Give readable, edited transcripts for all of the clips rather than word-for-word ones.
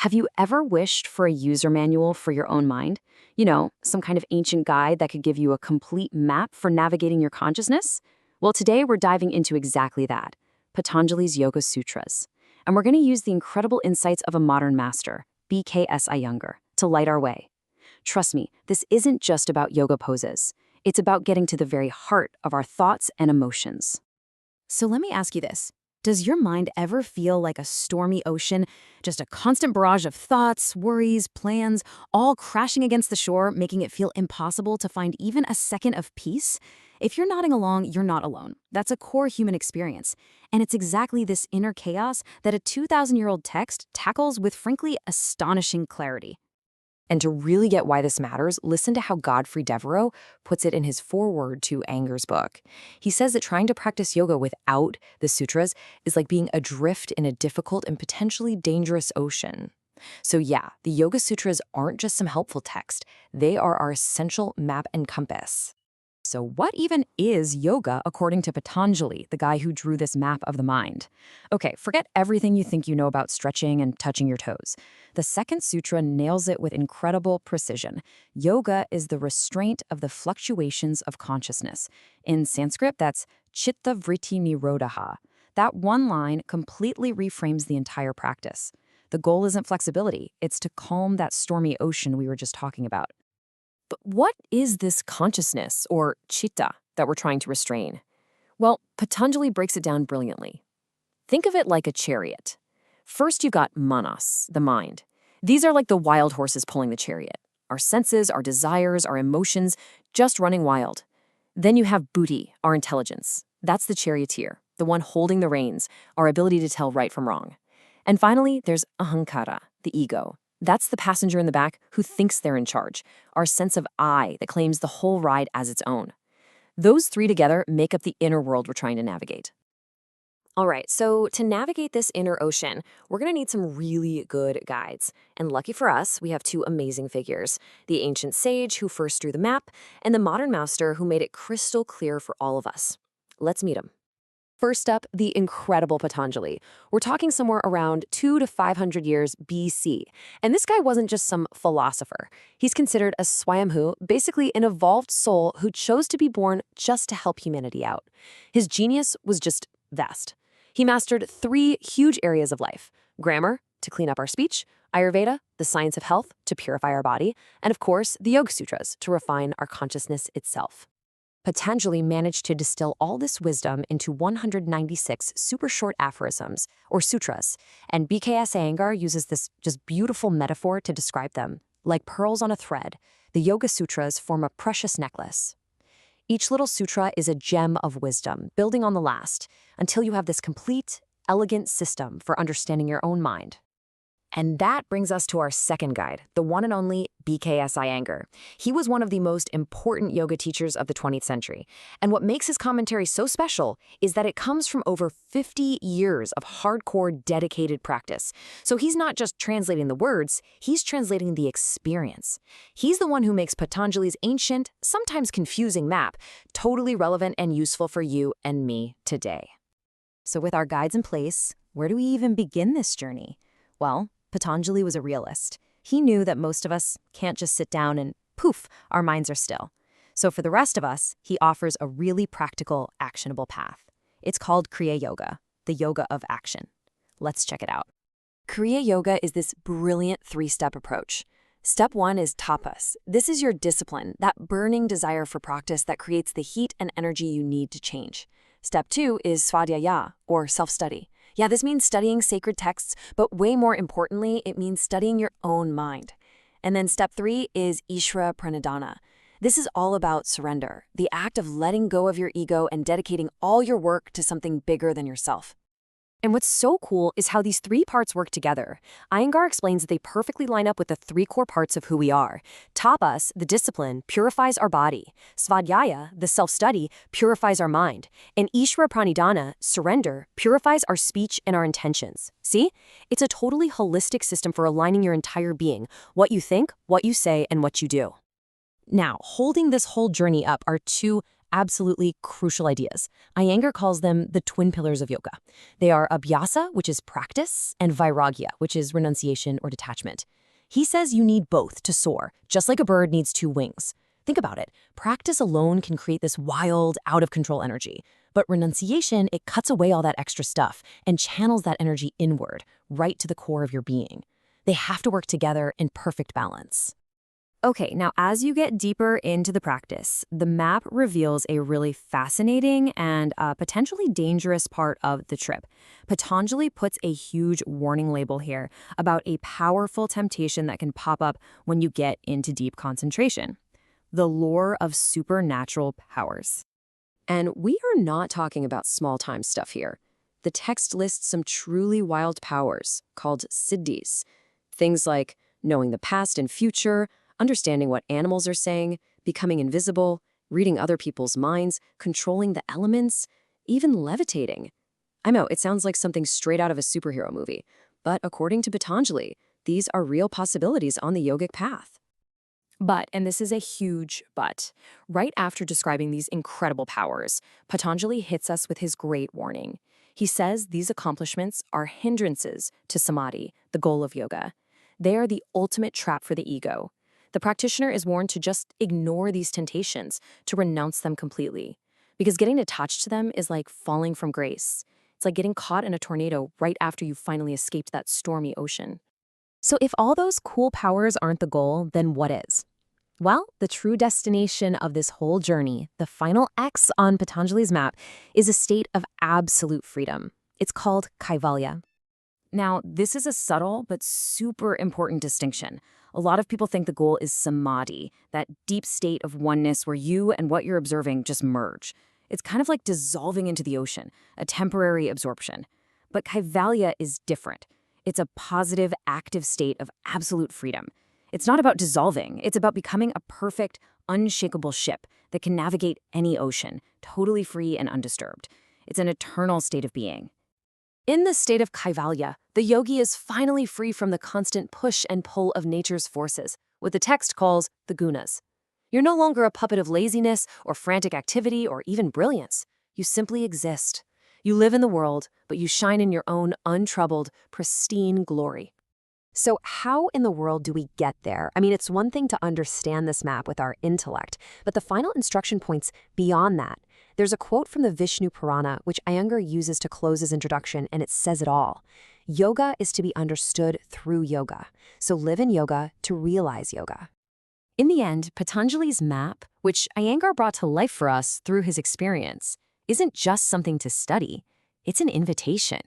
Have you ever wished for a user manual for your own mind? Some kind of ancient guide that could give you a complete map for navigating your consciousness? Well, today we're diving into exactly that, Patanjali's Yoga Sutras. And we're going to use the incredible insights of a modern master, B.K.S. Iyengar, to light our way. Trust me, this isn't just about yoga poses. It's about getting to the very heart of our thoughts and emotions. So let me ask you this. Does your mind ever feel like a stormy ocean, just a constant barrage of thoughts, worries, plans, all crashing against the shore, making it feel impossible to find even a second of peace? If you're nodding along, you're not alone. That's a core human experience. And it's exactly this inner chaos that a 2,000-year-old text tackles with, frankly, astonishing clarity. And to really get why this matters, listen to how Godfrey Devereux puts it in his foreword to Iyengar's book. He says that trying to practice yoga without the sutras is like being adrift in a difficult and potentially dangerous ocean. So yeah, the Yoga Sutras aren't just some helpful text. They are our essential map and compass. So what even is yoga according to Patanjali, the guy who drew this map of the mind? Okay, forget everything you think you know about stretching and touching your toes. The second sutra nails it with incredible precision. Yoga is the restraint of the fluctuations of consciousness. In Sanskrit, that's Chitta Vritti Nirodha. That one line completely reframes the entire practice. The goal isn't flexibility, it's to calm that stormy ocean we were just talking about. But what is this consciousness, or chitta, that we're trying to restrain? Well, Patanjali breaks it down brilliantly. Think of it like a chariot. First, you've got manas, the mind. These are like the wild horses pulling the chariot. Our senses, our desires, our emotions, just running wild. Then you have buddhi, our intelligence. That's the charioteer, the one holding the reins, our ability to tell right from wrong. And finally, there's ahankara, the ego. That's the passenger in the back who thinks they're in charge, our sense of I that claims the whole ride as its own. Those three together make up the inner world we're trying to navigate. All right, so to navigate this inner ocean, we're going to need some really good guides. And lucky for us, we have two amazing figures, the ancient sage who first drew the map, and the modern master who made it crystal clear for all of us. Let's meet him. First up, the incredible Patanjali. We're talking somewhere around 200 to 500 years BC. And this guy wasn't just some philosopher. He's considered a Swayambhu, basically an evolved soul who chose to be born just to help humanity out. His genius was just vast. He mastered 3 huge areas of life: grammar, to clean up our speech; Ayurveda, the science of health, to purify our body; and of course, the Yoga Sutras, to refine our consciousness itself. Patanjali managed to distill all this wisdom into 196 super short aphorisms, or sutras, and B.K.S. Iyengar uses this just beautiful metaphor to describe them. Like pearls on a thread, the Yoga Sutras form a precious necklace. Each little sutra is a gem of wisdom, building on the last, until you have this complete, elegant system for understanding your own mind. And that brings us to our second guide, the one and only B.K.S. Iyengar. He was one of the most important yoga teachers of the 20th century. And what makes his commentary so special is that it comes from over 50 years of hardcore, dedicated practice. So he's not just translating the words, he's translating the experience. He's the one who makes Patanjali's ancient, sometimes confusing map totally relevant and useful for you and me today. So with our guides in place, where do we even begin this journey? Well, Patanjali was a realist. He knew that most of us can't just sit down and poof, our minds are still. So for the rest of us, he offers a really practical, actionable path. It's called Kriya Yoga, the yoga of action. Let's check it out. Kriya Yoga is this brilliant 3-step approach. Step 1 is tapas. This is your discipline, that burning desire for practice that creates the heat and energy you need to change. Step 2 is svadhyaya, or self-study. Yeah, this means studying sacred texts, but way more importantly, it means studying your own mind. And then step 3 is Ishvara Pranadhana. This is all about surrender, the act of letting go of your ego and dedicating all your work to something bigger than yourself. And what's so cool is how these 3 parts work together. Iyengar explains that they perfectly line up with the 3 core parts of who we are. Tapas, the discipline, purifies our body. Svadhyaya, the self-study, purifies our mind. And Ishvara Pranidhana, surrender, purifies our speech and our intentions. See? It's a totally holistic system for aligning your entire being, what you think, what you say, and what you do. Now, holding this whole journey up are 2 absolutely crucial ideas. Iyengar calls them the twin pillars of yoga. They are abhyasa, which is practice, and vairagya, which is renunciation or detachment. He says you need both to soar, just like a bird needs two wings. Think about it. Practice alone can create this wild, out-of-control energy. But renunciation, it cuts away all that extra stuff and channels that energy inward, right to the core of your being. They have to work together in perfect balance. Okay, now as you get deeper into the practice, the map reveals a really fascinating and potentially dangerous part of the trip. Patanjali puts a huge warning label here about a powerful temptation that can pop up when you get into deep concentration: the lure of supernatural powers. And we are not talking about small-time stuff here. The text lists some truly wild powers called siddhis. Things like knowing the past and future, understanding what animals are saying, becoming invisible, reading other people's minds, controlling the elements, even levitating. I know, it sounds like something straight out of a superhero movie, but according to Patanjali, these are real possibilities on the yogic path. But, and this is a huge but, right after describing these incredible powers, Patanjali hits us with his great warning. He says these accomplishments are hindrances to samadhi, the goal of yoga. They are the ultimate trap for the ego. The practitioner is warned to just ignore these temptations, to renounce them completely. Because getting attached to them is like falling from grace. It's like getting caught in a tornado right after you've finally escaped that stormy ocean. So if all those cool powers aren't the goal, then what is? Well, the true destination of this whole journey, the final X on Patanjali's map, is a state of absolute freedom. It's called kaivalya. Now, this is a subtle but super important distinction. A lot of people think the goal is samadhi, that deep state of oneness where you and what you're observing just merge. It's kind of like dissolving into the ocean, a temporary absorption. But kaivalya is different. It's a positive, active state of absolute freedom. It's not about dissolving. It's about becoming a perfect, unshakable ship that can navigate any ocean, totally free and undisturbed. It's an eternal state of being. In the state of kaivalya, the yogi is finally free from the constant push and pull of nature's forces, what the text calls the gunas. You're no longer a puppet of laziness or frantic activity or even brilliance. You simply exist. You live in the world, but you shine in your own untroubled, pristine glory. So how in the world do we get there? I mean, it's one thing to understand this map with our intellect, but the final instruction points beyond that. There's a quote from the Vishnu Purana, which Iyengar uses to close his introduction, and it says it all. Yoga is to be understood through yoga. So live in yoga to realize yoga. In the end, Patanjali's map, which Iyengar brought to life for us through his experience, isn't just something to study. It's an invitation.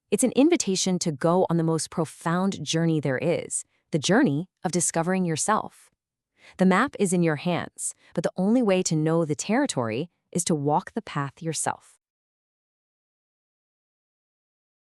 It's an invitation to go on the most profound journey there is, the journey of discovering yourself. The map is in your hands, but the only way to know the territory is to walk the path yourself.